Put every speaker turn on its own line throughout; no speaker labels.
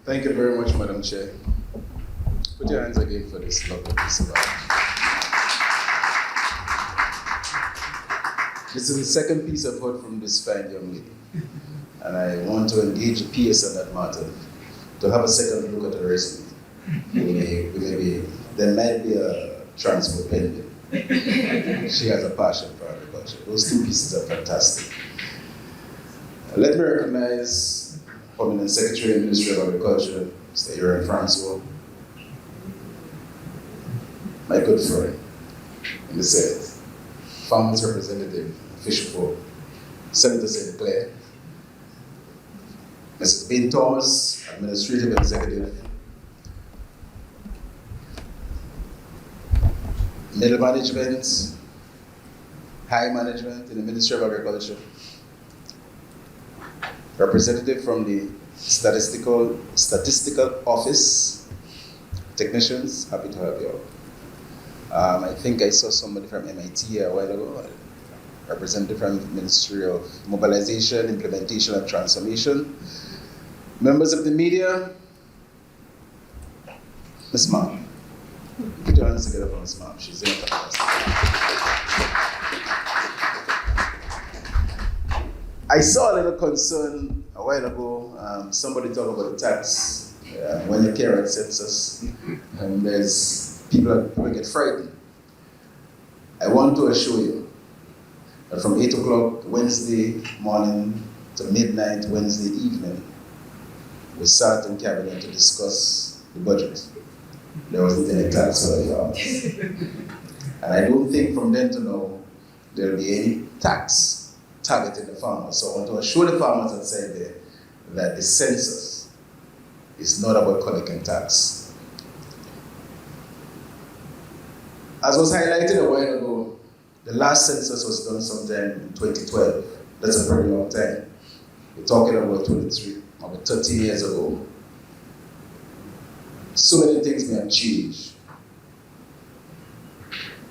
Thank you very much, Madam Chair. Put your hands again for this lovely piece of art. This is the second piece I've heard from this fine young lady. And I want to engage the PS on that matter, to have a second look at her resume. There might be a transfer pending. She has a passion for agriculture. Those two pieces are fantastic. Let me recognize Permanent Secretary and Ministry of Agriculture, Mr. Adrian Thomas, my good friend in the Senate, Farmers Representative, Fisher for Senator St. Clair, Mr. Adrian Thomas, Administrative Executive, Middle Management, High Management in the Ministry of Agriculture, representative from the Statistical Office, technicians, happy to have you all. I think I saw somebody from MIT a while ago, representative from the Ministry of Mobilization, Implementation and Transformation. Members of the media, Ms. Ma'am. Put your hands together for Ms. Ma'am. She's doing fantastic. I saw a little concern a while ago. Somebody talked about the tax when you carry out census, and there's people get frightened. I want to assure you that from 8 o'clock Wednesday morning to midnight Wednesday evening, we sat in cabinet to discuss the budget. There wasn't any tax for the farmers. And I don't think from then to now there'll be any tax targeting the farmers. So I want to assure the farmers outside there that the census is not about collecting tax. As was highlighted a while ago, the last census was done sometime in 2012. That's a very long time. We're talking about 30 years ago. So many things may have changed.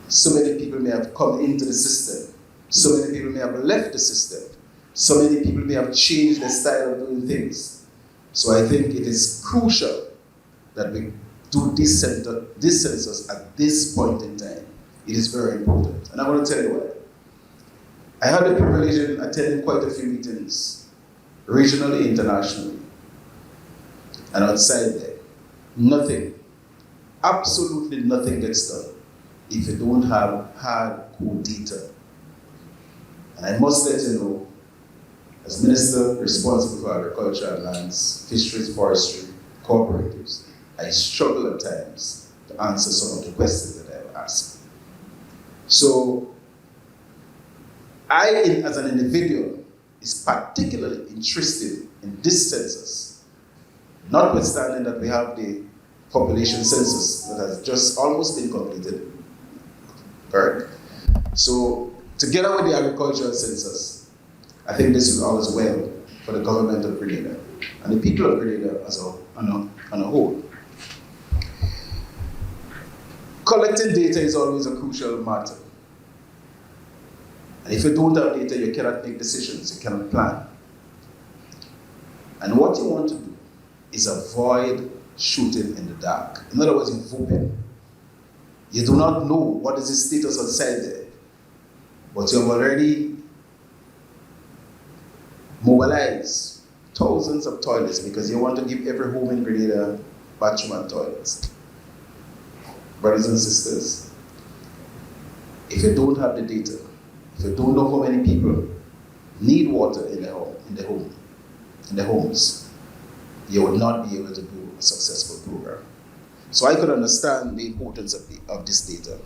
So many people may have come into the system. So many people may have left the system. So many people may have changed their style of doing things. So I think it is crucial that we do this census at this point in time. It is very important. And I want to tell you why. I had the privilege of attending quite a few meetings, regionally, internationally, and outside there. Nothing, absolutely nothing gets done if you don't have hardcore data. And I must let you know, as Minister responsible for agriculture and lands, fisheries, forestry, cooperatives, I struggle at times to answer some of the questions that I have asked. So, I, as an individual, is particularly interested in this census, notwithstanding that we have the population census that has just almost been completed. Correct? So, together with the agricultural census, I think this is always well for the government of Grenada and the people of Grenada as on a whole. Collecting data is always a crucial matter. And if you don't have data, you cannot make decisions, you cannot plan. And what you want to do is avoid shooting in the dark. In other words, invoking. You do not know what is the status outside there, but you have already mobilized thousands of toilets because you want to give every home in Grenada bathroom and toilets. Brothers and sisters, if you don't have the data, if you don't know how many people need water in the homes, you would not be able to do a successful program. So I could understand the importance of this data.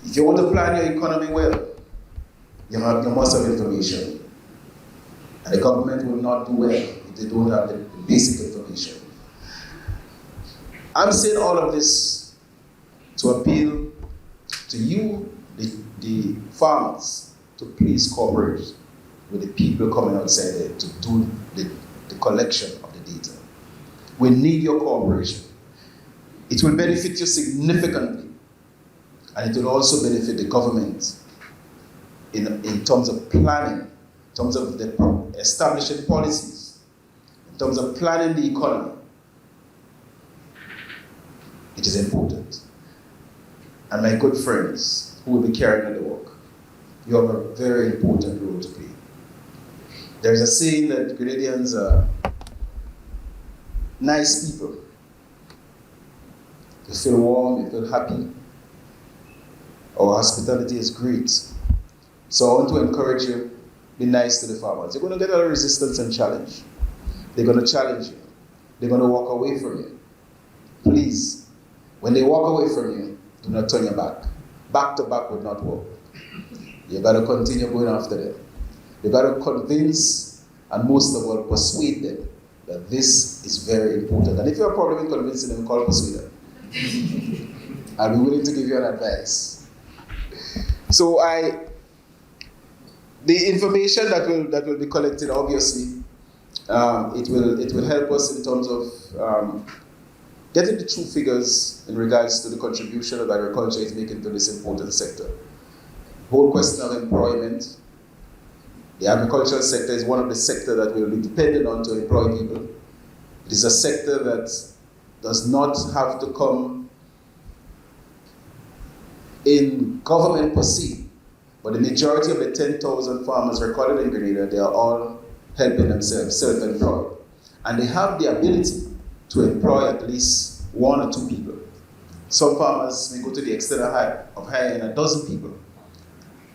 If you want to plan your economy well, you must have information. And the government will not do well if they don't have the basic information. I'm saying all of this to appeal to you, the farmers, to please cooperate with the people coming outside there to do the collection of the data. We need your cooperation. It will benefit you significantly, and it will also benefit the government in terms of planning, in terms of establishing policies, in terms of planning the economy, It is important. And my good friends who will be carrying out the work, you have a very important role to play. There's a saying that Grenadians are nice people. You feel warm, you feel happy. Our hospitality is great. So I want to encourage you, be nice to the farmers. You're going to get a lot of resistance and challenge. They're going to challenge you. They're going to walk away from you. Please, when they walk away from you, do not turn your back. Back to back would not work. You've got to continue going after them. You've got to convince, and most of all, persuade them that this is very important. And if you have a problem in convincing them, call a persuader. I'll be willing to give you an advice. So the information that will be collected, obviously, it will help us in terms of getting the true figures in regards to the contribution that agriculture is making to this important sector. Whole question of employment. The agricultural sector is one of the sectors that will be dependent on to employ people. It is a sector that does not have to come in government per se, but the majority of the 10,000 farmers recorded in Grenada, they are all helping themselves, self-employed. And they have the ability to employ at least 1 or 2 people. Some farmers may go to the extent of hiring a dozen people.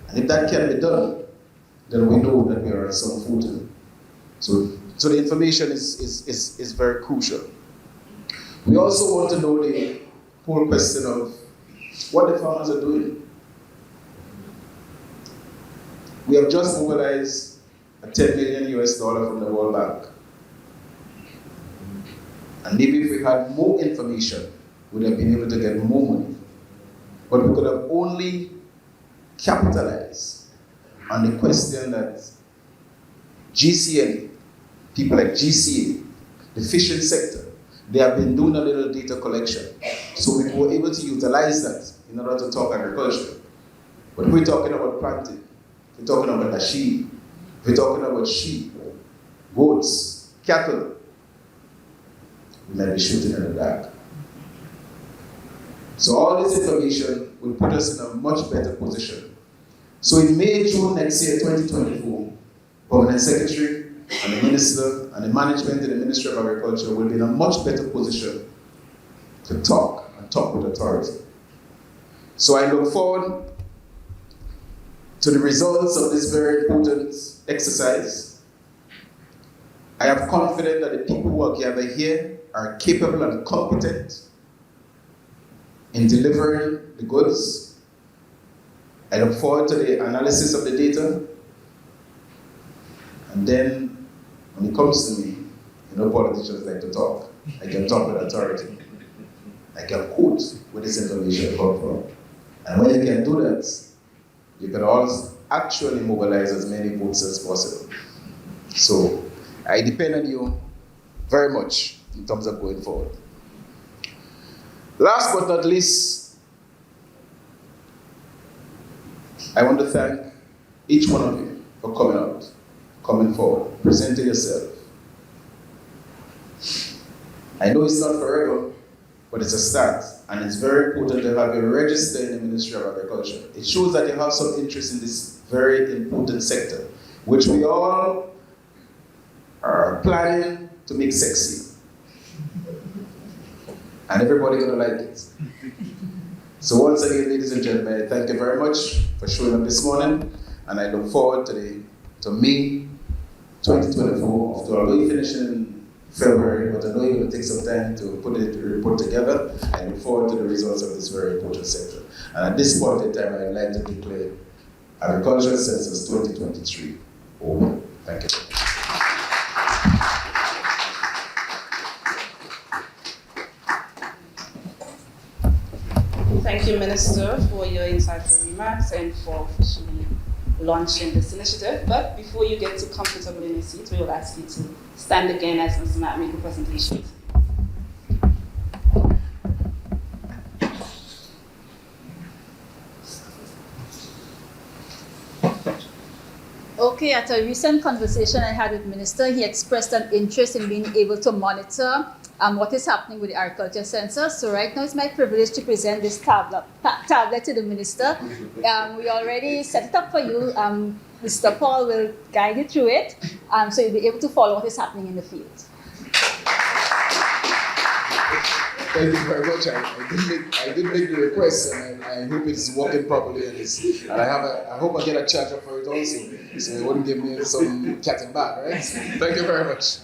And if that can be done, then we know that we are on some footing. So the information is very crucial. We also want to know the whole question of what the farmers are doing. We have just mobilized a $10 million US from the World Bank. And maybe if we had more information, we would have been able to get more money. But we could have only capitalized on the question that GCN, people like GCA, the fishing sector, they have been doing a little data collection. So we were able to utilize that in order to talk agriculture. But we're talking about planting, we're talking about the sheep, we're talking about sheep, goats, cattle. We might be shooting in the dark. So all this information will put us in a much better position. So in May, June next year, 2024, Permanent Secretary and the Minister and the management in the Ministry of Agriculture will be in a much better position to talk with authority. So I look forward to the results of this very important exercise. I am confident that the people who are gathered here are capable and competent in delivering the goods. I look forward to the analysis of the data. And then, when it comes to me, politicians like to talk. I can talk with authority. I can quote where this information comes from. And when you can do that, you can also actually mobilize as many votes as possible. So, I depend on you very much in terms of going forward. Last but not least, I want to thank each one of you for coming out, coming forward, presenting yourself. I know it's not forever, but it's a start, and it's very important to have you registered in the Ministry of Agriculture. It shows that you have some interest in this very important sector, which we all are planning to make sexy. And everybody's gonna like it. So once again, ladies and gentlemen, thank you very much for showing up this morning, and I look forward to May 2024. Although you finish in February, but I know you're gonna take some time to put the report together. I look forward to the results of this very important sector. And at this point in time, I'd like to declare Agricultural Census 2023 over. Thank you.
Thank you, Minister, for your insightful remarks and for officially launching this initiative. But before you get too comfortable in your seat, we will ask you to stand again as Mr. Matt makes a presentation.
Okay, at a recent conversation I had with the Minister, he expressed an interest in being able to monitor what is happening with the agriculture census. So right now it's my privilege to present this tablet to the Minister. We already set it up for you. Mr. Paul will guide you through it, so you'll be able to follow what is happening in the field.
Thank you very much. I did make the request, and I hope it's working properly. And I hope I get a charger for it also, so it wouldn't give me some cat and bag, right? Thank you very much.